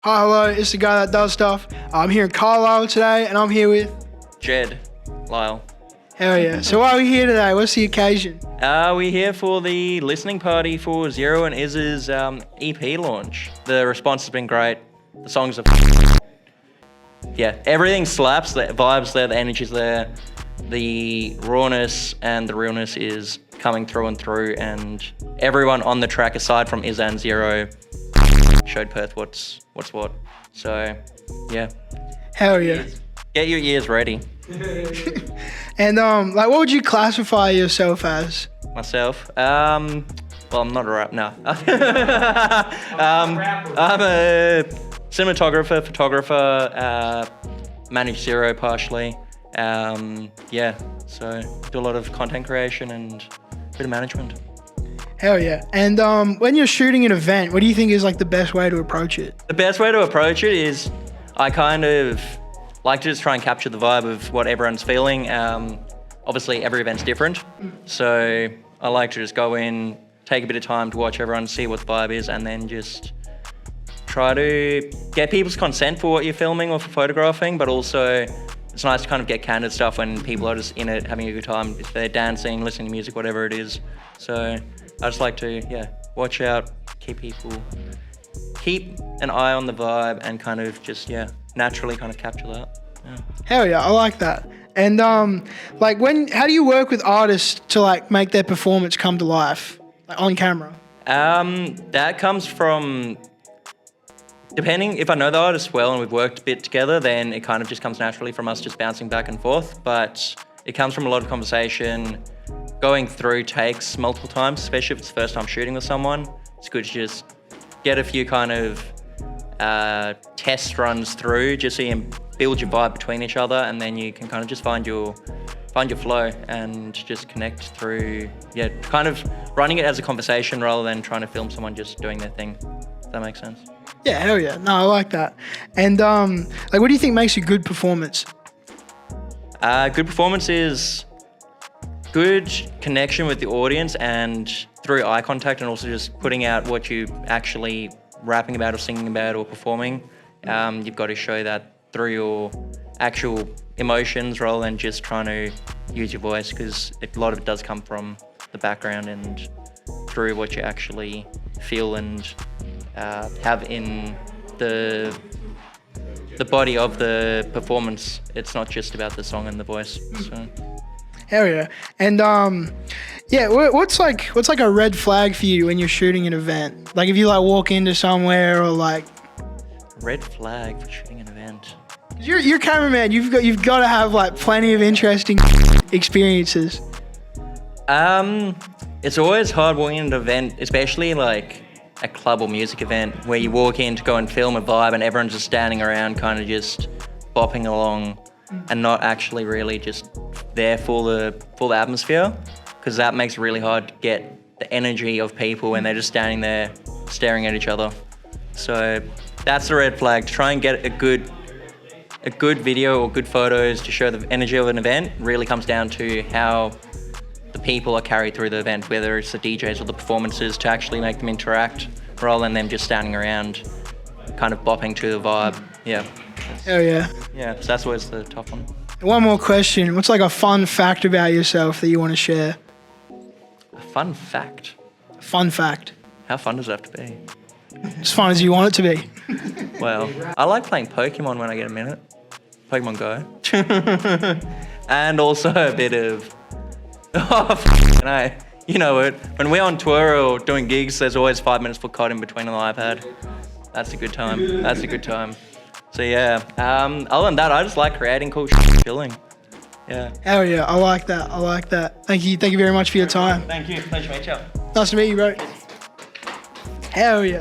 Hi, hello, it's the guy that does stuff. I'm here in Carlisle today, and I'm here with... Jed Lyall. Hell yeah. So why are we here today? What's the occasion? We're here for the listening party for Zero and Izzar's EP launch. The response has been great. The songs are... Yeah, everything slaps. The vibe's there, the energy's there. The rawness and the realness is coming through and through, and everyone on the track, aside from Izzar and Zero, showed Perth what's what. So, yeah. Hell yeah. Get your ears ready. And what would you classify yourself as? Myself? Well, I'm not a rap, no. I'm a cinematographer, photographer, manage Zero partially. Yeah, so do a lot of content creation and a bit of management. Hell yeah. And when you're shooting an event, what do you think is like the best way to approach it? The best way to approach it is I kind of like to just try and capture the vibe of what everyone's feeling. Obviously, every event's different. So I like to just go in, take a bit of time to watch everyone, see what the vibe is, and then just try to get people's consent for what you're filming or for photographing, but also it's nice to kind of get candid stuff when people are just in it, having a good time. If they're dancing, listening to music, whatever it is. So I just like to, watch out, keep an eye on the vibe and kind of just, naturally kind of capture that. Yeah. Hell yeah, I like that. And how do you work with artists to like make their performance come to life, like on camera? That comes from, depending, if I know the artist well and we've worked a bit together, then it kind of just comes naturally from us just bouncing back and forth. But it comes from a lot of conversation, going through takes multiple times, especially if it's the first time shooting with someone. It's good to just get a few kind of test runs through, just so you can build your vibe between each other, and then you can kind of just find your flow and just connect through, kind of running it as a conversation rather than trying to film someone just doing their thing. If that makes sense. Yeah, hell yeah. No, I like that. And what do you think makes a good performance? Good performance is good connection with the audience and through eye contact, and also just putting out what you actually rapping about or singing about or performing. You've got to show that through your actual emotions rather than just trying to use your voice, because a lot of it does come from the background and through what you actually feel and have in the body of the performance. It's not just about the song and the voice. So. Hell yeah. And what's like a red flag for you when you're shooting an event? Like if you like walk into somewhere or like... Red flag for shooting an event. You're cameraman, you've got to have like plenty of interesting experiences. It's always hard walking into an event, especially like a club or music event where you walk in to go and film a vibe and everyone's just standing around kind of just bopping along and not actually really just there for the atmosphere, because that makes it really hard to get the energy of people when they're just standing there staring at each other. So that's the red flag. To try and get a good video or good photos to show the energy of an event really comes down to how the people are carried through the event, whether it's the DJs or the performances, to actually make them interact rather than them just standing around kind of bopping to the vibe. Yeah. Oh yeah. Yeah, so that's always the tough one. One more question. What's like a fun fact about yourself that you want to share? A fun fact? Fun fact. How fun does it have to be? As fun as you want it to be. Well, I like playing Pokemon when I get a minute. Pokemon Go. And also a bit of... you know it. When we're on tour or doing gigs, there's always 5 minutes for COD in between on the iPad. That's a good time. So yeah, other than that, I just like creating cool chilling. Yeah. Hell yeah, I like that. Thank you very much for your time. Thank you, pleasure to meet you. Nice to meet you, bro. Hell yeah.